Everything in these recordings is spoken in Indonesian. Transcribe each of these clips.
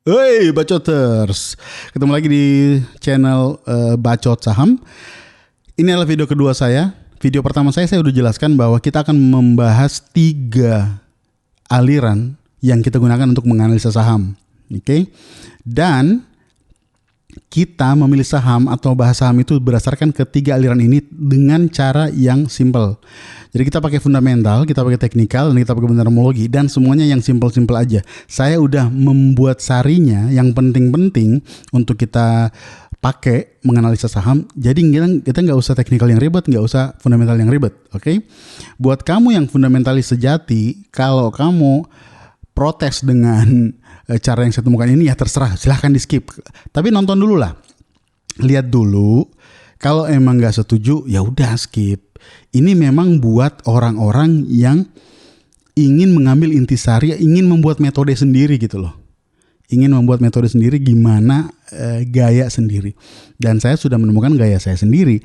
Hey Bacoters, ketemu lagi di channel Bacot Saham. Ini adalah video kedua saya. Video pertama saya udah jelaskan bahwa kita akan membahas 3 aliran yang kita gunakan untuk menganalisa saham. Oke. Dan kita memilih saham atau bahas saham itu berdasarkan ketiga aliran ini dengan cara yang simple. Jadi kita pakai fundamental, kita pakai teknikal, dan kita pakai benarmologi, dan semuanya yang simple-simple aja. Saya udah membuat sarinya yang penting-penting untuk kita pakai menganalisa saham. Jadi kita nggak usah teknikal yang ribet, nggak usah fundamental yang ribet. Oke? Buat kamu yang fundamentalis sejati, kalau kamu protes dengan cara yang saya temukan ini, ya terserah, silahkan di skip. Tapi nonton dulu lah, lihat dulu. Kalau emang nggak setuju, ya udah skip. Ini memang buat orang-orang yang ingin mengambil intisari, ingin membuat metode sendiri gitu loh. Ingin membuat metode sendiri gimana gaya sendiri. Dan saya sudah menemukan gaya saya sendiri.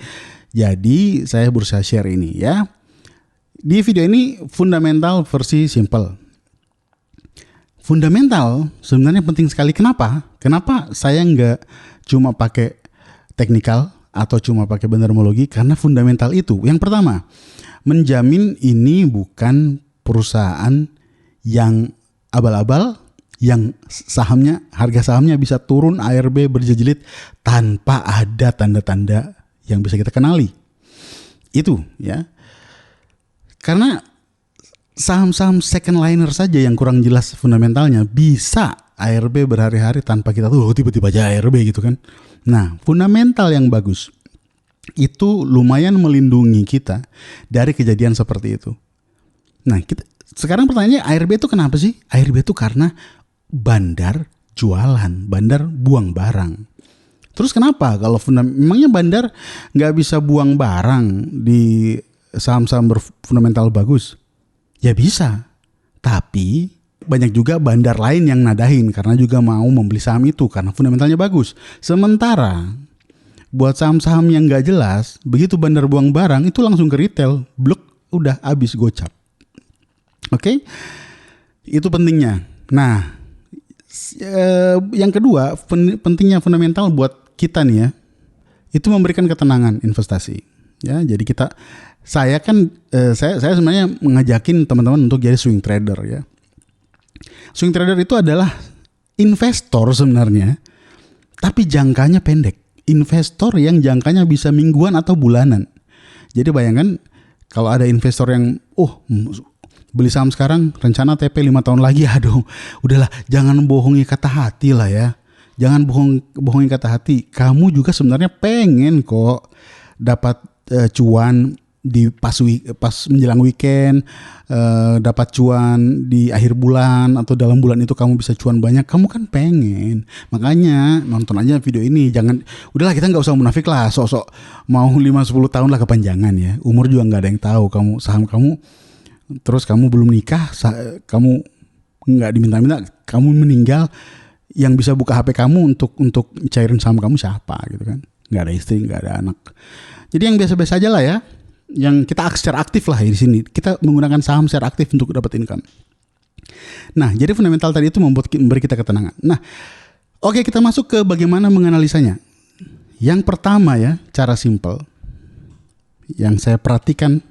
Jadi saya berusaha share ini ya. Di video ini fundamental versi simple. Fundamental sebenarnya penting sekali. Kenapa? Kenapa saya nggak cuma pakai teknikal atau cuma pakai benarmologi? Karena fundamental itu, yang pertama, menjamin ini bukan perusahaan yang abal-abal, yang sahamnya, harga sahamnya bisa turun ARB berjejit tanpa ada tanda-tanda yang bisa kita kenali. Itu ya. Karena saham-saham second liner saja yang kurang jelas fundamentalnya bisa ARB berhari-hari tanpa kita tuh tiba-tiba aja ARB gitu kan. Nah, fundamental yang bagus itu lumayan melindungi kita dari kejadian seperti itu. Nah, sekarang pertanyaannya, ARB itu kenapa sih? ARB itu karena bandar jualan, bandar buang barang. Terus kenapa kalau memangnya bandar nggak bisa buang barang di saham-saham berfundamental bagus? Ya bisa, tapi banyak juga bandar lain yang nadahin karena juga mau membeli saham itu karena fundamentalnya bagus. Sementara buat saham-saham yang nggak jelas, begitu bandar buang barang itu langsung ke retail, blok, udah habis gocap. Oke, itu pentingnya. Nah, yang kedua pentingnya fundamental buat kita nih ya, itu memberikan ketenangan investasi. Ya, jadi saya sebenarnya mengajakin teman-teman untuk jadi swing trader ya. Swing trader itu adalah investor sebenarnya, tapi jangkanya pendek. Investor yang jangkanya bisa mingguan atau bulanan. Jadi bayangkan kalau ada investor yang beli saham sekarang, rencana TP 5 tahun lagi, aduh, udahlah, jangan bohongi kata hati lah ya. Jangan bohongi kata hati. Kamu juga sebenarnya pengen kok dapat cuan di pas menjelang weekend, dapat cuan di akhir bulan atau dalam bulan itu kamu bisa cuan banyak, kamu kan pengen. Makanya nonton aja video ini. Udahlah, kita nggak usah munafik lah, sok-sok mau 5-10 tahun lah kepanjangan ya. Umur juga nggak ada yang tahu. Saham kamu, terus kamu belum nikah, kamu nggak diminta-minta, kamu meninggal, yang bisa buka HP kamu untuk cairin saham kamu siapa gitu kan? Nggak ada istri, nggak ada anak. Jadi yang biasa-biasa aja lah ya, yang kita secara aktif lah di sini. Kita menggunakan saham secara aktif untuk dapat income. Nah, jadi fundamental tadi itu memberi kita ketenangan. Nah, oke, kita masuk ke bagaimana menganalisanya. Yang pertama ya, cara simple yang saya perhatikan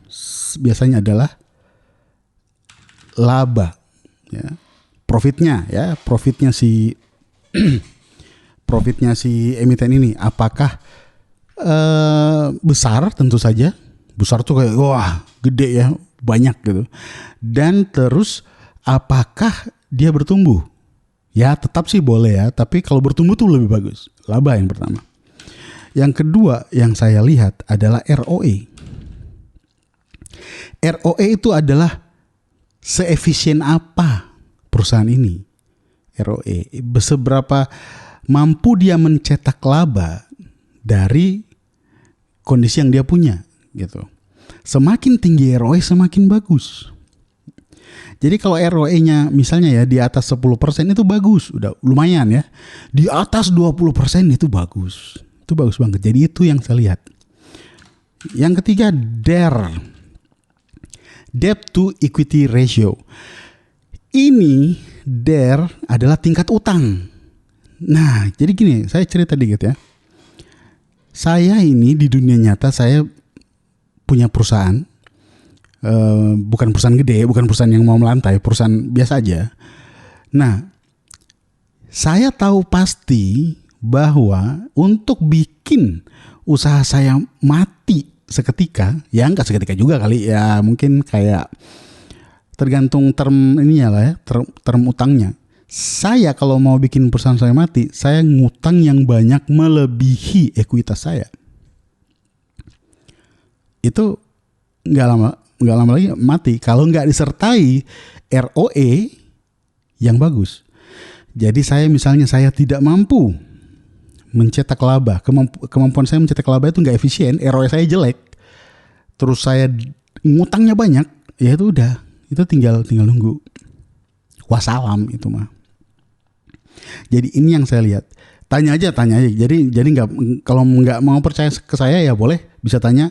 biasanya adalah laba, ya, profitnya si profitnya si emiten ini, apakah besar? Tentu saja besar tuh kayak wah gede ya, banyak gitu. Dan terus apakah dia bertumbuh? Ya tetap sih boleh ya, tapi kalau bertumbuh tuh lebih bagus. Laba yang pertama. Yang kedua yang saya lihat adalah ROE. ROE itu adalah seefisien apa perusahaan ini. ROE, seberapa mampu dia mencetak laba dari kondisi yang dia punya gitu. Semakin tinggi ROE semakin bagus. Jadi kalau ROE-nya misalnya ya di atas 10% itu bagus, udah lumayan ya. Di atas 20% itu bagus. Itu bagus banget. Jadi itu yang saya lihat. Yang ketiga, DER. Debt to Equity Ratio. Ini DER adalah tingkat utang. Nah, jadi gini, saya cerita dikit ya. Saya ini di dunia nyata saya punya perusahaan, bukan perusahaan gede, bukan perusahaan yang mau melantai, perusahaan biasa aja. Nah, saya tahu pasti bahwa untuk bikin usaha saya mati seketika, ya nggak seketika juga kali ya, mungkin kayak tergantung term ininya lah ya, term utangnya. Saya kalau mau bikin perusahaan saya mati, saya ngutang yang banyak melebihi ekuitas saya. Itu nggak lama lagi mati kalau nggak disertai ROE yang bagus. Jadi misalnya saya tidak mampu mencetak laba, kemampuan saya mencetak laba itu nggak efisien, ROE saya jelek, terus saya ngutangnya banyak, ya itu udah, itu tinggal nunggu wassalam itu mah. Jadi ini yang saya lihat. Tanya aja. Jadi nggak, kalau nggak mau percaya ke saya ya boleh, bisa tanya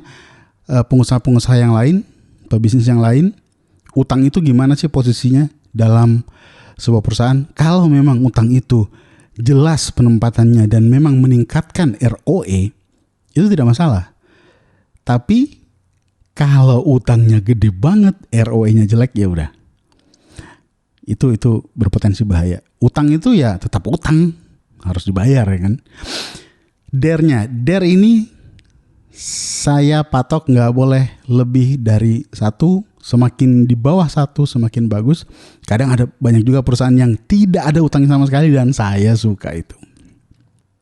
pengusaha-pengusaha yang lain, pebisnis yang lain. Utang itu gimana sih posisinya dalam sebuah perusahaan? Kalau memang utang itu jelas penempatannya dan memang meningkatkan ROE, itu tidak masalah. Tapi kalau utangnya gede banget, ROE-nya jelek, ya udah. Itu berpotensi bahaya. Utang itu ya tetap utang, harus dibayar ya kan. Dare ini saya patok nggak boleh lebih dari 1, semakin di bawah 1 semakin bagus. Kadang ada banyak juga perusahaan yang tidak ada utang sama sekali dan saya suka itu.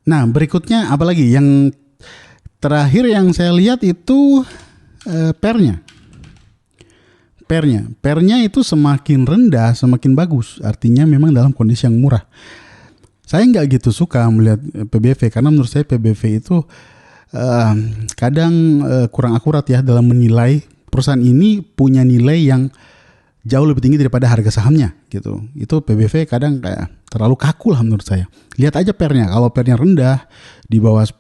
Nah, berikutnya apalagi yang terakhir yang saya lihat itu pernya. Pernya itu semakin rendah semakin bagus, artinya memang dalam kondisi yang murah. Saya nggak gitu suka melihat PBV karena menurut saya PBV itu kadang kurang akurat ya dalam menilai perusahaan ini punya nilai yang jauh lebih tinggi daripada harga sahamnya gitu. Itu PBV kadang kayak terlalu kaku lah menurut saya. Lihat aja pernya, kalau pernya rendah di bawah 10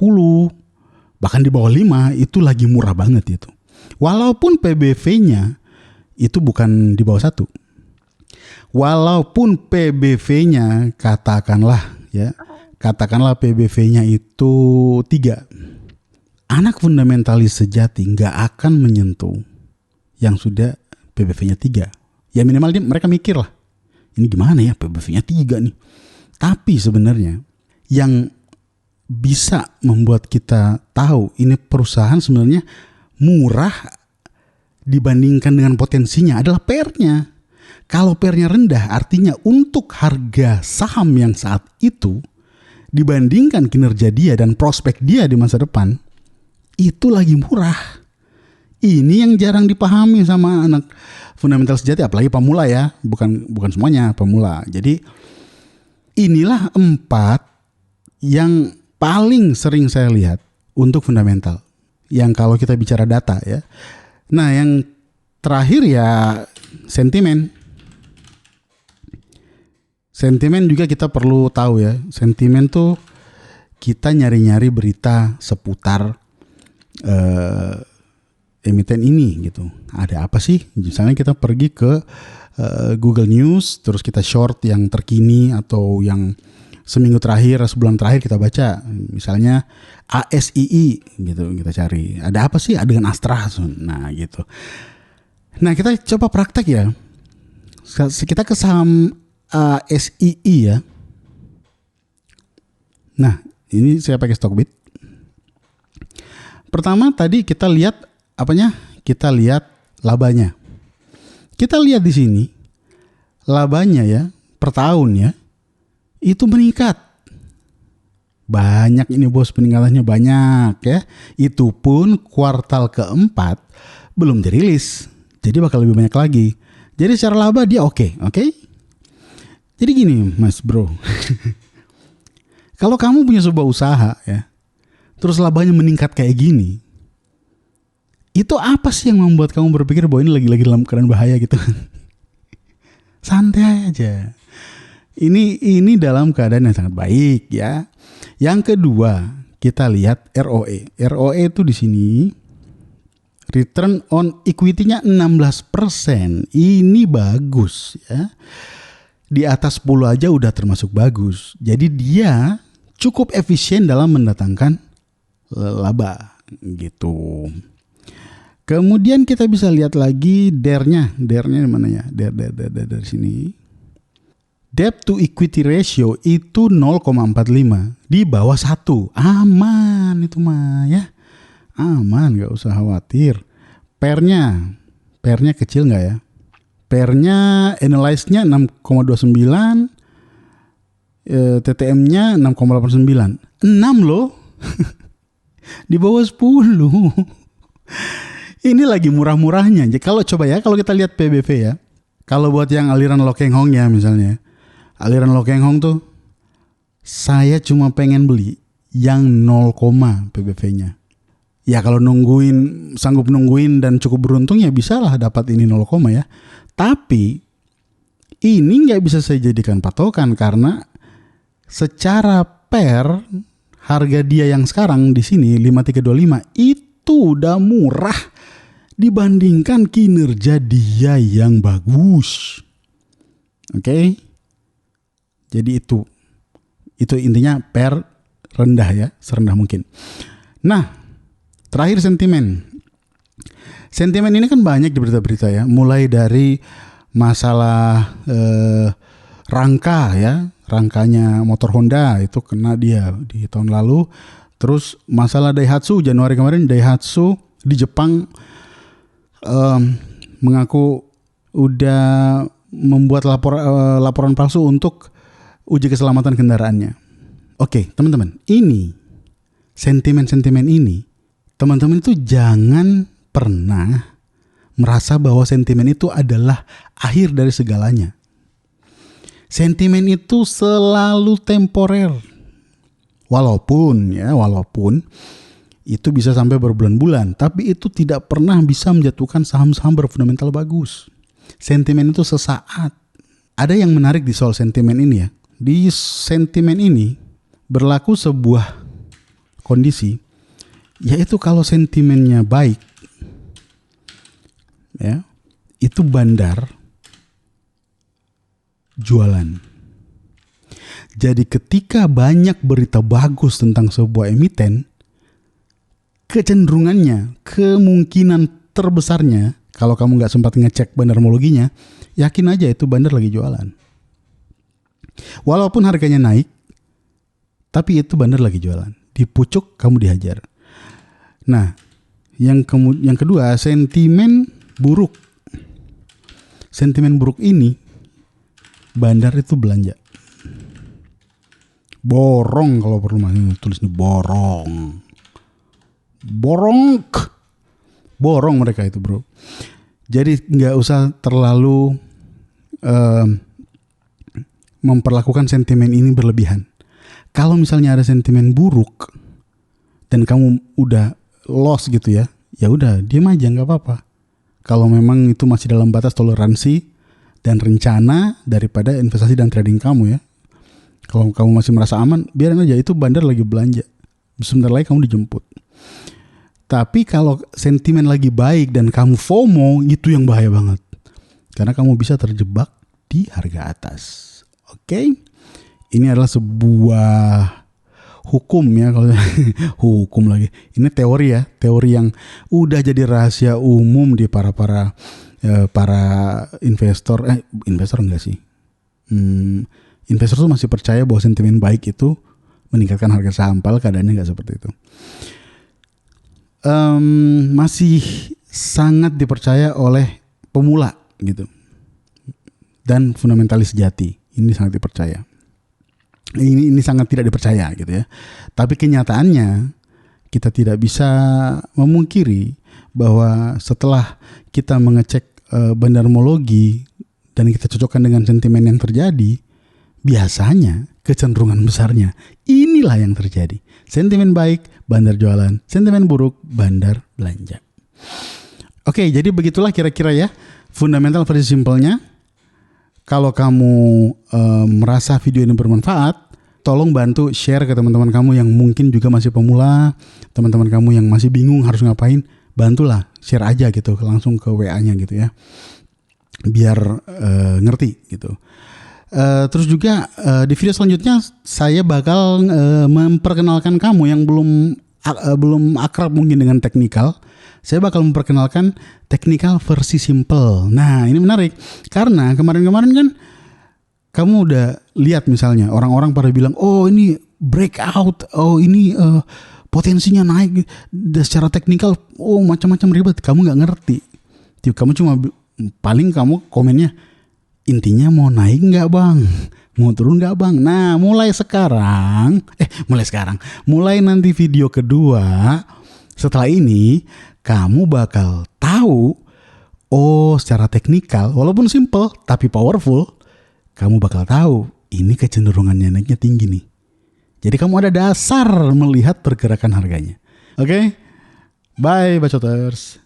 bahkan di bawah 5 itu lagi murah banget itu. Walaupun PBV-nya itu bukan di bawah 1. Walaupun PBV-nya katakanlah PBV-nya itu 3. Anak fundamentalis sejati nggak akan menyentuh yang sudah PBV-nya 3. Ya minimal mereka mikir lah, ini gimana ya PBV-nya 3 nih. Tapi sebenarnya yang bisa membuat kita tahu ini perusahaan sebenarnya murah dibandingkan dengan potensinya adalah PR-nya. Kalau PR-nya rendah, artinya untuk harga saham yang saat itu dibandingkan kinerja dia dan prospek dia di masa depan, itu lagi murah. Ini yang jarang dipahami sama anak fundamental sejati, apalagi pemula ya, bukan semuanya pemula. Jadi inilah 4 yang paling sering saya lihat untuk fundamental. Yang kalau kita bicara data ya. Nah, yang terakhir ya sentimen. Sentimen juga kita perlu tahu ya. Sentimen tuh kita nyari-nyari berita seputar emiten ini gitu. Ada apa sih? Misalnya kita pergi ke Google News, terus kita short yang terkini atau yang seminggu terakhir, sebulan terakhir kita baca. Misalnya ASII gitu, kita cari. Ada apa sih dengan Astra? Nah gitu. Nah kita coba praktek ya. Kita ke saham ASII ya. Nah ini saya pakai Stockbit. Pertama tadi kita lihat apanya? Kita lihat labanya. Kita lihat di sini labanya ya per tahun ya itu meningkat. Banyak ini bos, peningkatannya banyak ya. Itu pun kuartal keempat belum dirilis. Jadi bakal lebih banyak lagi. Jadi secara laba dia oke. Jadi gini mas bro. Kalau kamu punya sebuah usaha ya, terus labanya meningkat kayak gini, itu apa sih yang membuat kamu berpikir bahwa ini lagi dalam keadaan bahaya gitu? Santai aja. Ini dalam keadaan yang sangat baik ya. Yang kedua, kita lihat ROE. ROE itu di sini return on equity-nya 16%. Ini bagus ya. di atas 10 aja udah termasuk bagus. Jadi dia cukup efisien dalam mendatangkan laba gitu. Kemudian kita bisa lihat lagi DER-nya di mana ya? DER dari sini. Debt to equity ratio itu 0,45, di bawah 1. Aman itu mah ya. Aman, nggak usah khawatir. PER-nya kecil nggak ya? PER-nya analyze-nya 6,29, TTM-nya 6,89. 6 loh. Di bawah 10. Ini lagi murah-murahnya. Jadi kalau kita lihat PBV ya. Kalau buat yang aliran Lo Keng Hong ya misalnya. Aliran Lo Keng Hong tuh saya cuma pengen beli yang 0, PBV-nya. Ya kalau sanggup nungguin dan cukup beruntung ya bisa lah dapat ini 0, ya. Tapi ini nggak bisa saya jadikan patokan karena secara PER harga dia yang sekarang di sini 5325 itu udah murah dibandingkan kinerja dia yang bagus. Oke. Jadi itu intinya PER rendah ya, serendah mungkin. Nah, terakhir sentimen. Sentimen ini kan banyak di berita-berita ya, mulai dari masalah rangkanya motor Honda itu kena dia di tahun lalu. Terus masalah Daihatsu Januari kemarin, Daihatsu di Jepang mengaku udah membuat laporan palsu untuk uji keselamatan kendaraannya. Oke, teman-teman, ini sentimen ini, teman-teman itu jangan pernah merasa bahwa sentimen itu adalah akhir dari segalanya. Sentimen itu selalu temporer. Walaupun itu bisa sampai berbulan-bulan, tapi itu tidak pernah bisa menjatuhkan saham-saham berfundamental bagus. Sentimen itu sesaat. Ada yang menarik di soal sentimen ini ya. Di sentimen ini berlaku sebuah kondisi, yaitu kalau sentimennya baik, ya, itu bandar jualan. Jadi ketika banyak berita bagus tentang sebuah emiten, kecenderungannya, kemungkinan terbesarnya, kalau kamu nggak sempat ngecek bandarmologinya, yakin aja itu bandar lagi jualan. Walaupun harganya naik, tapi itu bandar lagi jualan. Dipucuk, kamu dihajar. Nah, yang kedua, sentimen buruk. Sentimen buruk ini, bandar itu belanja. Borong kalau perlu tulis nih, borong mereka itu bro. Jadi nggak usah terlalu memperlakukan sentimen ini berlebihan. Kalau misalnya ada sentimen buruk dan kamu udah loss gitu ya, ya udah diam aja, nggak apa-apa. Kalau memang itu masih dalam batas toleransi dan rencana daripada investasi dan trading kamu ya. Kalau kamu masih merasa aman, biarin aja, itu bandar lagi belanja. Sebentar lagi kamu dijemput. Tapi kalau sentimen lagi baik dan kamu FOMO, itu yang bahaya banget. Karena kamu bisa terjebak di harga atas. Oke? Ini adalah sebuah hukum ya, kalau hukum lagi. Ini teori ya, teori yang udah jadi rahasia umum di para investor. Investor enggak sih? Investor tuh masih percaya bahwa sentimen baik itu meningkatkan harga saham, padahal keadaannya nggak seperti itu. Masih sangat dipercaya oleh pemula gitu, dan fundamentalis sejati ini sangat dipercaya. Ini sangat tidak dipercaya gitu ya. Tapi kenyataannya kita tidak bisa memungkiri bahwa setelah kita mengecek bandarmologi dan kita cocokkan dengan sentimen yang terjadi, biasanya kecenderungan besarnya inilah yang terjadi. Sentimen baik, bandar jualan. Sentimen buruk, bandar belanja. Oke, jadi begitulah kira-kira ya fundamental versi simpelnya. Kalau kamu merasa video ini bermanfaat, tolong bantu share ke teman-teman kamu yang mungkin juga masih pemula, teman-teman kamu yang masih bingung harus ngapain, bantulah share aja gitu, langsung ke WA-nya gitu ya, biar ngerti gitu. Terus juga di video selanjutnya saya bakal memperkenalkan kamu yang belum akrab mungkin dengan teknikal. Saya bakal memperkenalkan teknikal versi simple. Nah, ini menarik karena kemarin-kemarin kan kamu udah lihat misalnya orang-orang pada bilang, oh ini breakout, oh ini potensinya naik secara teknikal, oh macam-macam ribet. Kamu nggak ngerti. Kamu cuma paling kamu komennya intinya mau naik nggak bang, mau turun nggak bang. Nah mulai nanti video kedua setelah ini kamu bakal tahu, oh secara teknikal walaupun simple tapi powerful, kamu bakal tahu ini kecenderungannya naiknya tinggi nih. Jadi kamu ada dasar melihat pergerakan harganya. Oke? Bye bacoters.